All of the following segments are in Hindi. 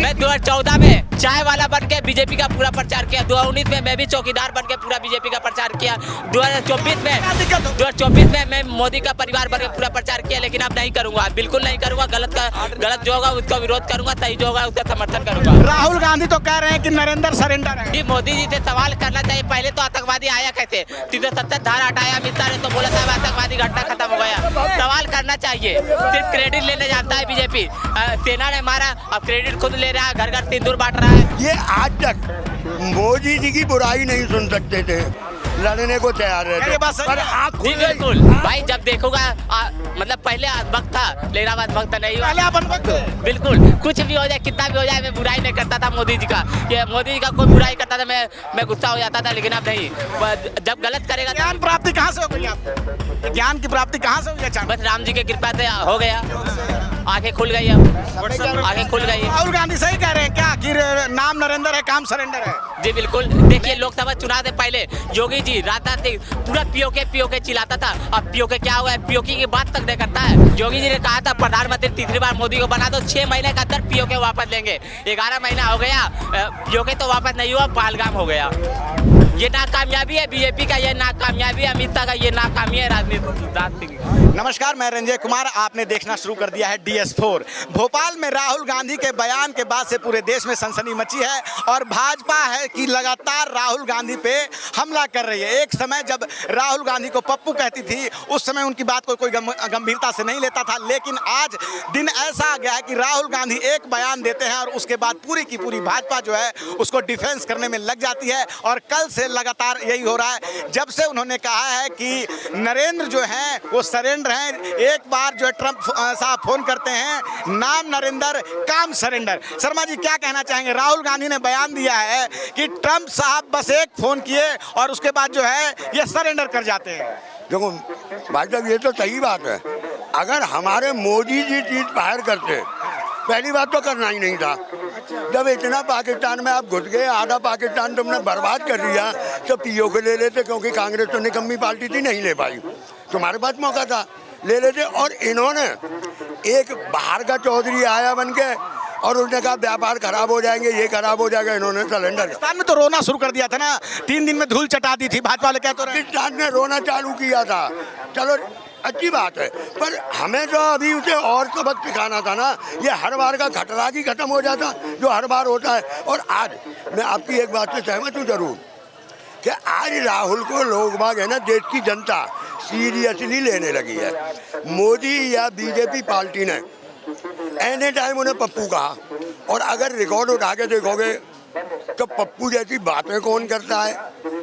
मैं 2014 में चाय वाला बन के बीजेपी का पूरा प्रचार किया, 2019 में मैं भी चौकीदार बन के पूरा बीजेपी का प्रचार किया, 2024 में मैं मोदी का परिवार बन के पूरा प्रचार किया। लेकिन अब नहीं करूंगा, बिल्कुल नहीं करूंगा। गलत जो होगा उसका विरोध करूंगा, सही जो होगा उसका समर्थन करूंगा। राहुल गांधी तो कह रहे हैं कि नरेंद्र सरेंडर है। जी, मोदी जी से सवाल करना चाहिए। पहले तो आतंकवादी आया कैसे, 370 धारा हटाया, अमित शाह ने तो बोला था आतंकवादी घटना खत्म हो गया। सवाल करना चाहिए, सिर्फ क्रेडिट लेने जाता है बीजेपी। सेना ने मारा, अब क्रेडिट खुद ले रहा है, घर घर सिंदूर बांट रहा है। ये आज तक मोदी जी की बुराई नहीं सुन सकते थे, लड़ने को तैयार रहते, पर आप जी बिल्कुल भाई, जब देखोगा मतलब पहले वक्त था, लेकिन अब वक्त नहीं हुआ। बिल्कुल, कुछ भी हो जाए, कितना भी हो जाए, मैं बुराई नहीं करता था मोदी जी का। ये मोदी जी का कोई बुराई करता था मैं गुस्सा हो जाता था, लेकिन अब नहीं। जब गलत करेगा। ज्ञान प्राप्ति कहाँ से हो गई आपको? ज्ञान की प्राप्ति कहाँ से हुई? बस राम जी की कृपा से हो गया, आंखें खुल गई, अब आंखें खुल गई। राहुल गांधी सही कह रहे हैं क्या कि नाम नरेंद्र है, काम सरेंडर है? जी बिल्कुल, देखिए लोकसभा चुनाव से पहले योगी जी राजनाथ सिंह पूरा पीओके चिल्लाता था। अब पीओके क्या हुआ है, पीओके की बात तक नहीं करता है। योगी जी ने कहा था प्रधानमंत्री तीसरी बार मोदी को बना दो, 6 महीने के अंदर पीओके वापस लेंगे। 11 महीना हो गया, पीओके तो वापस नहीं हुआ, पहलगाम हो गया। ये नाकामयाबी है बीजेपी का, ये नाकामयाबी है अमित शाह का, ये नाकामी है राजनीति। नमस्कार, मैं रंजय कुमार, आपने देखना शुरू कर दिया है DS4। भोपाल में राहुल गांधी के बयान के बाद से पूरे देश में सनसनी मची है और भाजपा है कि लगातार राहुल गांधी पे हमला कर रही है। एक समय जब राहुल गांधी को पप्पू कहती थी, उस समय उनकी बात को कोई गंभीरता से नहीं लेता था, लेकिन आज दिन ऐसा आ गया है कि राहुल गांधी एक बयान देते हैं और उसके बाद पूरी की पूरी भाजपा जो है उसको डिफेंस करने में लग जाती है। और कल से लगातार यही हो रहा है, जब से उन्होंने कहा है कि नरेंद्र जो हैं वो सरेंडर हैं। एक बार जो है ट्रंप साहब फोन करते हैं, नाम नरेंद्र काम सरेंडर। शर्मा जी क्या कहना चाहेंगे? राहुल गांधी ने बयान दिया है कि ट्रंप साहब बस एक फोन किए और उसके बाद जो है ये सरेंडर कर जाते हैं। देखो भाई साहब, ये तो सही बात है। अगर हमारे मोदी जी चीज बाहर करते, पहली बात तो करना ही नहीं था। जब इतना पाकिस्तान में आप घुस गए, आधा पाकिस्तान तुमने बर्बाद कर दिया, तो पीओके ले लेते, क्योंकि कांग्रेस तो निकम्मी पार्टी थी, नहीं ले पाई। तुम्हारे पास मौका था, ले लेते। और इन्होंने एक बाहर का चौधरी आया बन के और उसने कहा व्यापार खराब हो जाएंगे, ये खराब हो जाएगा, इन्होंने सरेंडर। पाकिस्तान में तो रोना शुरू कर दिया था ना, 3 दिन में धूल चटा दी थी भाजपा वाले। क्या तो पाकिस्तान ने रोना चालू किया था, चलो अच्छी बात है, पर हमें तो अभी उसे और सबक सिखाना था ना। ये हर बार का खटराज ही खत्म हो जाता जो हर बार होता है। और आज मैं आपकी एक बात से सहमत हूँ जरूर कि आज राहुल को लोग बाग है ना, देश की जनता सीरियसली लेने लगी है। मोदी या बीजेपी पार्टी ने एनी टाइम उन्हें पप्पू कहा, और अगर रिकॉर्ड उठा के देखोगे तो पप्पू जैसी बातें कौन करता है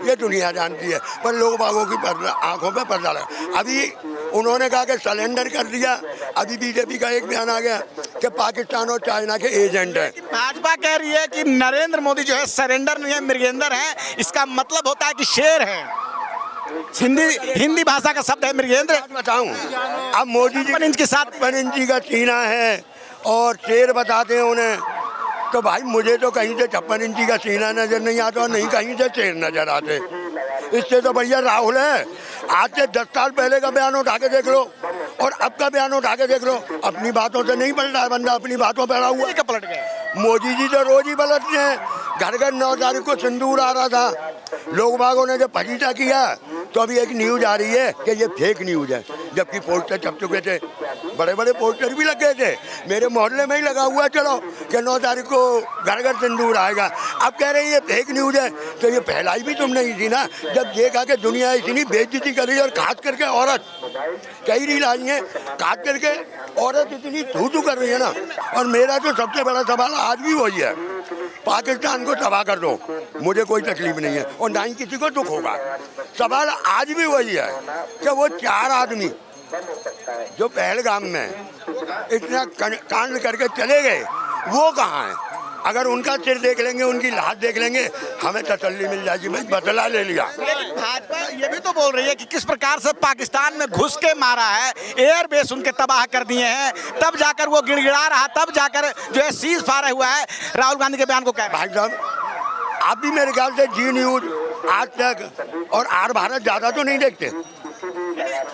ये दुनिया जानती है, पर लोग बागों की आंखों पे पर्दा लगा। अभी उन्होंने कहा कि सरेंडर कर दिया, अभी बीजेपी का एक बयान आ गया कि पाकिस्तान और चाइना के एजेंट है। भाजपा कह रही है कि नरेंद्र मोदी जो है सरेंडर नहीं है, मृगेंद्र है। इसका मतलब होता है कि शेर है, हिंदी भाषा का शब्द है मृगेंद्र। बताऊं, अब मोदी जी 56 इंच के साथ 56 इंची का सीना है और शेर बताते हैं उन्हें, तो भाई मुझे तो कहीं से 56 इंची का सीना नजर नहीं आता और नहीं कहीं से शेर नजर आते। इससे तो बढ़िया राहुल है। आज से 10 साल पहले का बयान उठा के देख लो और अब का बयान उठा के देख लो, अपनी बातों से नहीं पलटा है बंदा, अपनी बातों पर अड़ा हुआ है। पलट गया मोदी जी तो रोज ही पलटते हैं। घर घर 9 तारीख को सिंदूर आ रहा था, लोग बागों ने जब फजीता किया तो अभी एक न्यूज आ रही है कि ये फेक न्यूज है, जबकि पोस्टर छप चुके थे, बड़े बड़े पोस्टर भी लग गए थे। मेरे मोहल्ले में ही लगा हुआ चलो कि 9 तारीख को घर घर सिंदूर आएगा। अब कह रहे हैं ये फेक न्यूज है, तो ये फैलाई भी तुमने ही थी ना, जब देखा कि दुनिया इतनी बेइज्जती कर रही है और खास करके औरत, कई रील आई है, खास करके औरत इतनी थू कर रही है ना। और मेरा जो सबसे बड़ा सवाल आज भी वही है, पाकिस्तान को तबाह कर दो, मुझे कोई तकलीफ नहीं है और ना ही किसी को दुख होगा। सवाल आज भी वही है कि वो 4 आदमी जो पहलगाम में इतना कांड करके चले गए, वो कहाँ हैं? अगर उनका सिर देख लेंगे, उनकी लाश देख लेंगे, हमें तसल्ली मिल जाएगी, भाई बदला ले लिया। लेकिन भाजपा ये भी तो बोल रही है कि किस प्रकार से पाकिस्तान में घुस के मारा है, एयर बेस उनके तबाह कर दिए हैं, तब जाकर वो गिड़गिड़ा रहा, तब जाकर जो है सीज फायर हुआ है। राहुल गांधी के बयान को क्या भाई साहब, आप भी मेरे ख्याल से जी न्यूज, आज तक और आर भारत ज्यादा तो नहीं देखते।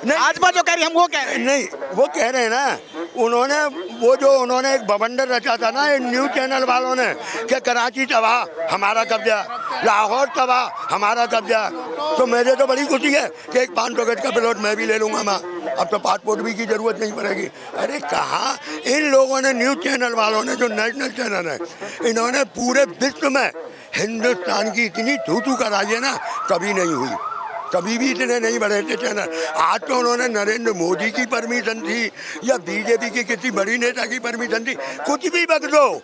भाजपा जो कह रही हम वो कह रहे हैं। नहीं, वो कह रहे हैं ना उन्होंने वो जो उन्होंने एक बवंडर रचा था ना, न्यूज़ चैनल वालों ने, कि कराची तबाह हमारा कब्जा, लाहौर तबाह हमारा कब्जा। तो मुझे तो बड़ी खुशी है कि एक 500 गज का प्लॉट मैं भी ले लूँगा माँ, अब तो पासपोर्ट भी की ज़रूरत नहीं पड़ेगी। अरे कहाँ इन लोगों ने, न्यूज़ चैनल वालों ने, जो नेशनल चैनल है, इन्होंने पूरे विश्व में हिंदुस्तान की इतनी थू कराई है ना, कभी नहीं हुई, कभी भी इतने नहीं बढ़े थे चैनल। आज तो उन्होंने नरेंद्र मोदी की परमिशन थी या बीजेपी की किसी बड़ी नेता की परमिशन थी, कुछ भी बक दो,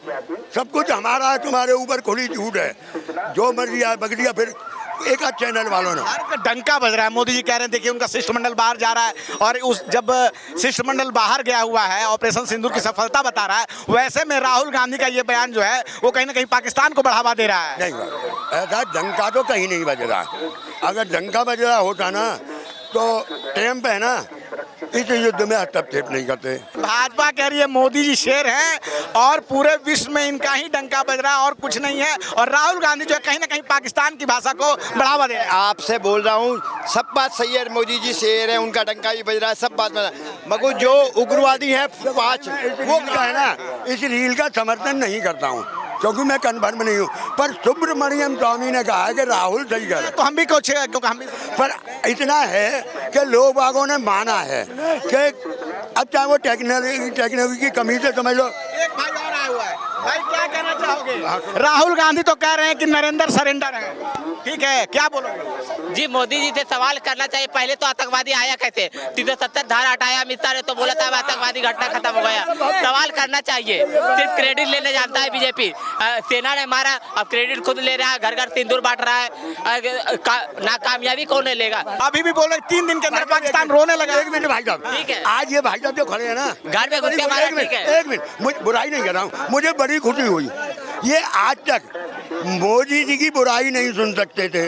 सब कुछ हमारा है, तुम्हारे ऊपर खुली छूट है, जो मर्जी आए बक दिया। फिर एक आध चैनल वालों ने का डंका बज रहा है। मोदी जी कह रहे हैं देखिए उनका शिष्टमंडल बाहर जा रहा है, और उस जब शिष्टमंडल बाहर गया हुआ है, ऑपरेशन सिंदूर की सफलता बता रहा है, वैसे में राहुल गांधी का ये बयान जो है वो कहीं ना कहीं पाकिस्तान को बढ़ावा दे रहा है। नहीं, ऐसा डंका तो कहीं नहीं बज रहा। अगर डंका बज रहा होता ना तो ट्रम्प है ना, इस युद्ध में हस्तक्षेप नहीं करते। भाजपा कह रही है मोदी जी शेर हैं और पूरे विश्व में इनका ही डंका बज रहा है और कुछ नहीं है, और राहुल गांधी जो है कहीं ना कहीं पाकिस्तान की भाषा को बढ़ावा दे रहे हैं। आपसे बोल रहा हूँ, सब बात सही है, मोदी जी शेर है, उनका डंका भी बज रहा है, सब बात बज रहा है, मगर जो उग्रवादी है 5 वो क्या है ना, इस रील का समर्थन नहीं करता हूँ क्योंकि मैं कन्फर्म नहीं हूँ, पर सुब्रमण्यम स्वामी ने कहा है कि राहुल सही कर रहा है। तो हम भी कुछ, क्योंकि हम भी पर इतना है कि लोग बागों ने माना है कि अच्छा वो टेक्नोलॉजी की कमी से समझ लो। एक भाई और आया हुआ है, भाई क्या कहना चाहोगे? राहुल गांधी तो कह रहे हैं कि नरेंद्र सरेंडर है, ठीक है, क्या बोलोगे? जी मोदी जी से सवाल करना चाहिए। पहले तो आतंकवादी आया कहते 370 धारा हटाया, अमित शाह ने तो बोला था आतंकवादी घटना खत्म हो गया। सवाल करना चाहिए, सिर्फ क्रेडिट लेने जानता है बीजेपी। सेना ने मारा, अब क्रेडिट खुद ले रहा है, घर घर सिंदूर बांट रहा है, नाकामयाबी कौन लेगा? अभी भी बोल रहे 3 दिन के अंदर पाकिस्तान रोने लगा। 1 मिनट भाई साहब, ठीक है। आज ये भाई साहब जो खड़े हैं ना, घर में घुस के मारा, ठीक है। 1 मिनट, मुझे बुराई नहीं कर रहा हूँ, मुझे बड़ी खुशी हुई। ये आज तक मोदी जी की बुराई नहीं सुन सकते थे,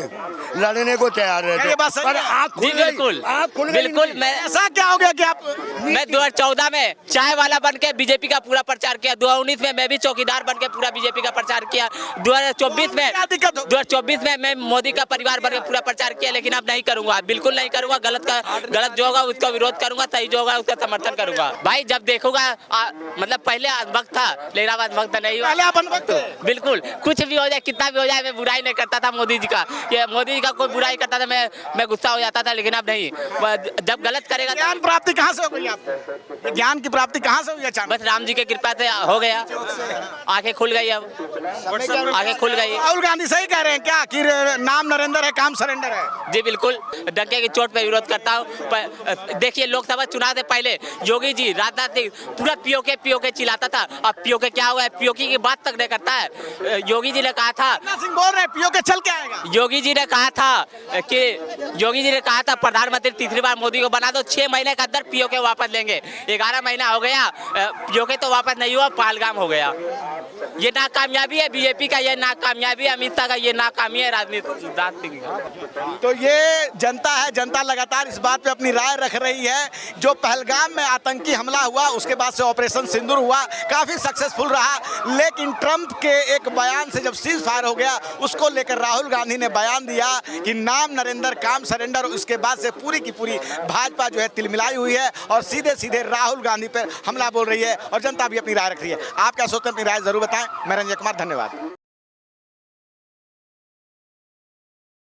लड़ने को तैयार ये रहते, बात सही पर है। आँख खुल जी गई, बिल्कुल, आँख खुल गई। बिल्कुल। मैं ऐसा क्या हो गया कि आप मैं 2014 में चाय वाला बन के बीजेपी का पूरा प्रचार किया, 2019 में मैं भी चौकीदार बन के पूरा बीजेपी का प्रचार किया, 2024 में क्या दिक्कत हो? 2024 में मैं मोदी का परिवार बन के पूरा प्रचार किया, लेकिन अब नहीं करूंगा, बिल्कुल नहीं करूंगा। गलत जो होगा उसका विरोध करूंगा, सही जो होगा उसका समर्थन करूंगा। भाई जब देखूंगा मतलब पहले अंधभक्त था, लेकिन अब अंधभक्त नहीं हुआ। पहले आप अंधभक्त थे? बिल्कुल, कुछ भी हो जाए, कितना भी हो जाए, मैं बुराई नहीं करता था मोदी जी का। ये मोदी जी का कोई बुराई करता था मैं गुस्सा हो जाता था, लेकिन अब नहीं। जब गलत करेगा ज्ञान प्राप्ति कहाँ से हो गई आपको? ये ज्ञान की प्राप्ति कहाँ से हुई अचानक? बस राम जी की कृपा से हो गया, आंखें खुल गई, अब आंखें खुल गई। राहुल गांधी सही कह रहे हैं क्या कि नाम नरेंद्र है, काम सरेंडर है? जी बिल्कुल, डंके की चोट पे विरोध करता हूँ। देखिए लोकसभा चुनाव से पहले योगी जी, राजनाथ सिंह पूरा पीओके चिल्लाता था, अब पीओके क्या हुआ है, पीओके की बात तक नहीं करता है। योगी जी ने कहा था, राजनाथ सिंह बोल रहे हैं पीओके चल के आएगा। योगी जी ने कहा था प्रधानमंत्री तीसरी बार मोदी को बना दो, 6 महीने के अंदर पीओके वापस लेंगे। 11 महीना हो गया, पीओके तो वापस नहीं हुआ, पहलगाम हो गया। ये नाकामयाबी है बीजेपी का, ये नाकामयाबी है अमित शाह का, ये नाकामी है राजनीति। तो ये जनता है, जनता लगातार इस बात पे अपनी राय रख रही है। जो पहलगाम में आतंकी हमला हुआ, उसके बाद से ऑपरेशन सिंदूर हुआ, काफी सक्सेसफुल रहा, लेकिन ट्रंप के एक बयान से जब सीज फायर हो गया, उसको लेकर राहुल गांधी ने बयान दिया कि नाम नरेंद्र काम सरेंडर। उसके बाद से पूरी की पूरी भाजपा जो है तिलमिलाई हुई है और सीधे सीधे राहुल गांधी पर हमला बोल रही है, और जनता भी अपनी राय रख रही है। आप क्या सोचते हैं, अपनी राय जरूर बताएं। मैं रंजय कुमार, धन्यवाद।